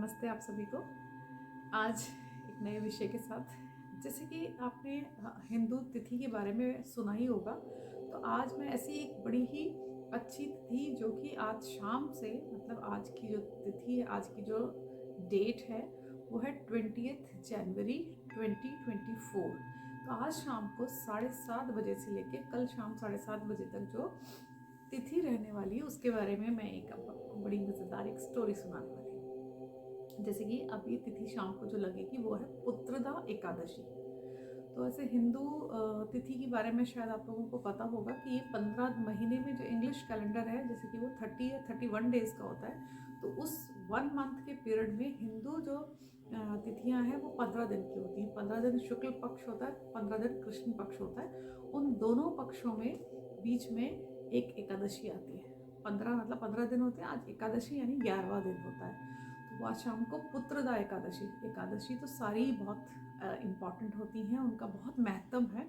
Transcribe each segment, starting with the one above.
नमस्ते आप सभी को। आज एक नए विषय के साथ, जैसे कि आपने हिंदू तिथि के बारे में सुना ही होगा, तो आज मैं ऐसी एक बड़ी ही अच्छी तिथि जो कि आज शाम से, मतलब आज की जो तिथि है, आज की जो डेट है वो है 20 जनवरी 2024। तो आज शाम को 7:30 बजे से लेके कल शाम 7:30 बजे तक जो तिथि रहने वाली है उसके बारे में मैं एक आपको बड़ी मज़ेदार एक स्टोरी सुनाने वाली हूँ। जैसे कि अब ये तिथि शाम को जो लगेगी वो है पुत्रदा एकादशी। तो ऐसे हिंदू तिथि के बारे में शायद आप लोगों को पता होगा कि ये 15 महीने में जो इंग्लिश कैलेंडर है, जैसे कि वो 30 या 31 डेज का होता है, तो उस 1 मंथ के पीरियड में हिंदू जो तिथियां हैं वो 15 दिन की होती हैं। 15 दिन शुक्ल पक्ष होता है, 15 दिन कृष्ण पक्ष होता है। उन दोनों पक्षों में बीच में एक एकादशी आती है। 15 मतलब 15 दिन होते हैं, आज एकादशी यानी 11वां दिन होता है। तो वो आज शाम को पुत्रदा एकादशी तो सारी बहुत इम्पॉर्टेंट होती हैं, उनका बहुत महत्व है।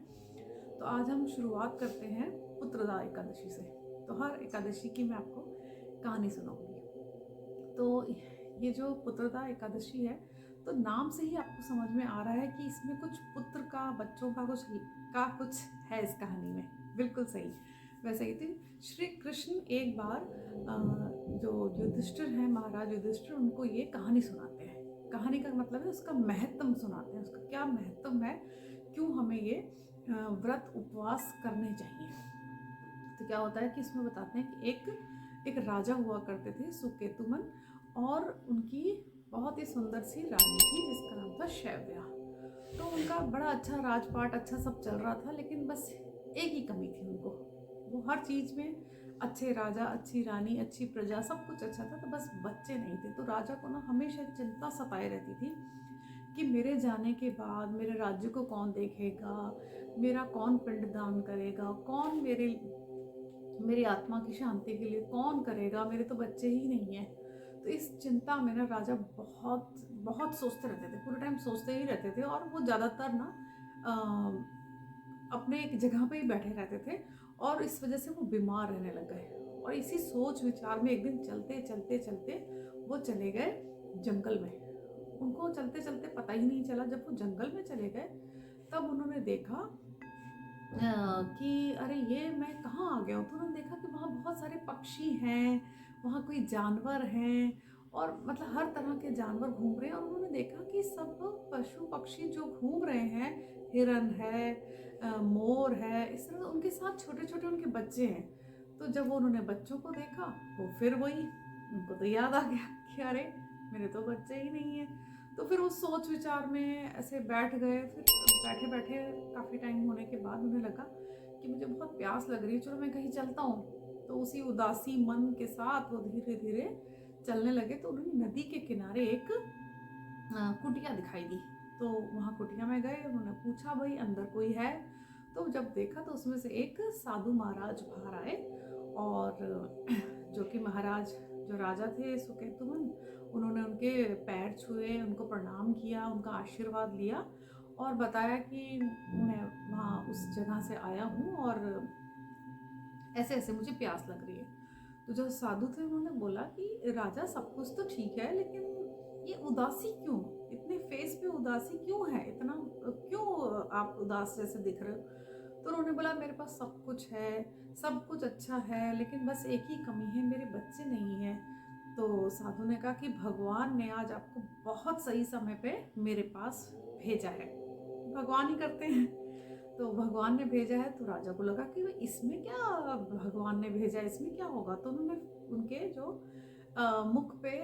तो आज हम शुरुआत करते हैं पुत्रदा एकादशी से। तो हर एकादशी की मैं आपको कहानी सुनाऊंगी। तो ये जो पुत्रदा एकादशी है, तो नाम से ही आपको समझ में आ रहा है कि इसमें कुछ पुत्र का, बच्चों का कुछ है इस कहानी में। बिल्कुल सही, वैसे ही थी। श्री कृष्ण एक बार जो युधिष्ठिर हैं, महाराज युधिष्ठिर, उनको ये कहानी सुनाते हैं। कहानी का मतलब है उसका महत्व सुनाते हैं, उसका क्या महत्व है, क्यों हमें ये व्रत उपवास करने चाहिए। तो क्या होता है कि इसमें बताते हैं कि एक राजा हुआ करते थे, सुकेतुमन, और उनकी बहुत ही सुंदर सी रानी थी जिसका नाम था शैव्या। तो उनका बड़ा अच्छा राजपाट, अच्छा सब चल रहा था, लेकिन बस एक ही कमी थी उनको। वो हर चीज़ में अच्छे राजा, अच्छी रानी, अच्छी प्रजा, सब कुछ अच्छा था, तो बस बच्चे नहीं थे। तो राजा को ना हमेशा चिंता सताए रहती थी कि मेरे जाने के बाद मेरे राज्य को कौन देखेगा, मेरा कौन पिंडदान करेगा, कौन मेरी आत्मा की शांति के लिए कौन करेगा, मेरे तो बच्चे ही नहीं हैं। तो इस चिंता में ना राजा बहुत बहुत सोचते रहते थे, पूरे टाइम सोचते ही रहते थे। और वो ज़्यादातर ना अपने एक जगह पे ही बैठे रहते थे, और इस वजह से वो बीमार रहने लग गए। और इसी सोच विचार में एक दिन चलते चलते चलते वो चले गए जंगल में। उनको चलते चलते पता ही नहीं चला, जब वो जंगल में चले गए तब उन्होंने देखा कि अरे ये मैं कहाँ आ गया हूँ। तो उन्होंने देखा कि वहाँ बहुत सारे पक्षी हैं, वहाँ कोई जानवर हैं, और मतलब हर तरह के जानवर घूम रहे हैं। और उन्होंने देखा कि सब पशु पक्षी जो घूम रहे हैं, हिरन है, मोर है, इस तरह उनके साथ छोटे छोटे उनके बच्चे हैं। तो जब वो उन्होंने बच्चों को देखा, वो फिर वही, उनको तो याद आ गया कि अरे मेरे तो बच्चे ही नहीं है। तो फिर उस सोच विचार में ऐसे बैठ गए। फिर बैठे बैठे काफ़ी टाइम होने के बाद उन्हें लगा कि मुझे बहुत प्यास लग रही है, चलो मैं कहीं चलता हूँ। तो उसी उदासी मन के साथ वो धीरे धीरे चलने लगे। तो उन्होंने नदी के किनारे एक कुटिया दिखाई दी। तो वहाँ कुटिया में गए, उन्होंने पूछा भाई अंदर कोई है। तो जब देखा तो उसमें से एक साधु महाराज बाहर आए, और जो कि महाराज, जो राजा थे सुकेतुमन, उन्होंने उनके पैर छुए, उनको प्रणाम किया, उनका आशीर्वाद लिया, और बताया कि मैं वहाँ उस जगह से आया हूँ और ऐसे ऐसे मुझे प्यास लग रही है। तो जो साधु थे उन्होंने बोला कि राजा सब कुछ तो ठीक है, लेकिन ये उदासी क्यों, इतने फेस पे उदासी क्यों है, इतना क्यों आप उदास जैसे दिख रहे हो। तो उन्होंने बोला मेरे पास सब कुछ है, सब कुछ अच्छा है, लेकिन बस एक ही कमी है, मेरे बच्चे नहीं हैं। तो साधु ने कहा कि भगवान ने आज आपको बहुत सही समय पे मेरे पास भेजा है। भगवान ही करते हैं। तो भगवान ने भेजा है। तो राजा को लगा कि इसमें क्या, भगवान ने भेजा, इसमें क्या होगा। तो उन्होंने उनके जो मुख पे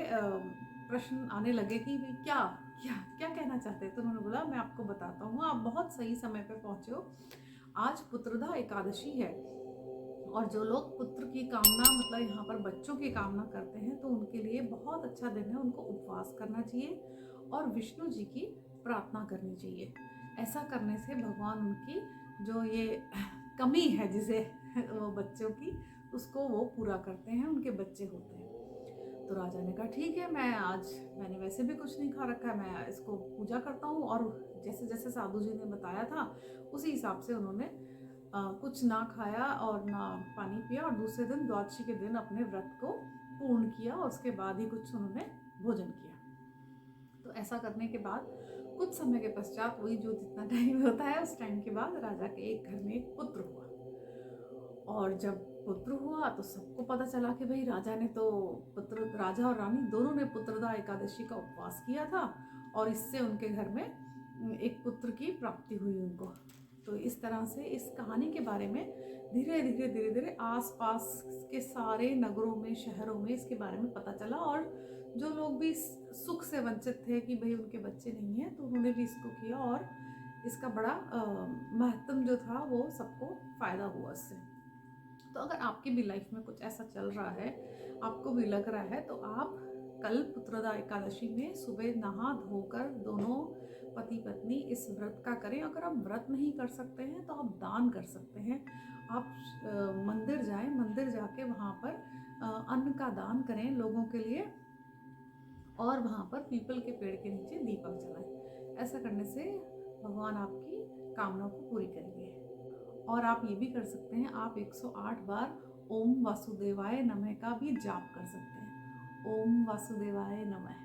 प्रश्न आने लगे कि भाई क्या क्या क्या कहना चाहते हैं। तो उन्होंने बोला मैं आपको बताता हूँ, आप बहुत सही समय पे पहुँचे हो। आज पुत्रदा एकादशी है, और जो लोग पुत्र की कामना, मतलब यहाँ पर बच्चों की कामना करते हैं, तो उनके लिए बहुत अच्छा दिन है, उनको उपवास करना चाहिए और विष्णु जी की प्रार्थना करनी चाहिए। ऐसा करने से भगवान उनकी जो ये कमी है जिसे वो बच्चों की, उसको वो पूरा करते हैं, उनके बच्चे होते हैं। तो राजा ने कहा ठीक है, मैंने वैसे भी कुछ नहीं खा रखा है, मैं इसको पूजा करता हूँ। और जैसे जैसे साधु जी ने बताया था उसी हिसाब से उन्होंने कुछ ना खाया और ना पानी पिया, और दूसरे दिन द्वादशी के दिन अपने व्रत को पूर्ण किया, और उसके बाद ही कुछ उन्होंने भोजन किया। तो ऐसा करने के बाद कुछ समय के पश्चात, वही जो जितना टाइम होता है उस टाइम के बाद, राजा के एक घर में एक पुत्र हुआ। और जब पुत्र हुआ तो सबको पता चला कि भाई राजा ने तो राजा और रानी दोनों ने पुत्रदा एकादशी का उपवास किया था और इससे उनके घर में एक पुत्र की प्राप्ति हुई उनको। तो इस तरह से इस कहानी के बारे में धीरे धीरे आसपास के सारे नगरों में, शहरों में इसके बारे में पता चला। और जो लोग भी सुख से वंचित थे कि भाई उनके बच्चे नहीं हैं, तो उन्होंने भी इसको किया और इसका बड़ा महत्व जो था वो सबको फायदा हुआ इससे। तो अगर आपकी भी लाइफ में कुछ ऐसा चल रहा है, आपको भी लग रहा है, तो आप कल पुत्रदा एकादशी में सुबह नहा धोकर दोनों पति पत्नी इस व्रत का करें। अगर आप व्रत नहीं कर सकते हैं तो आप दान कर सकते हैं। आप मंदिर जाएं, मंदिर जाके वहाँ पर अन्न का दान करें लोगों के लिए, और वहाँ पर पीपल के पेड़ के नीचे दीपक जलाएं। ऐसा करने से भगवान आपकी कामना को पूरी करेंगे। और आप ये भी कर सकते हैं, आप 108 बार ओम वासुदेवाय नमः का भी जाप कर सकते हैं। ओम वासुदेवाय नमः।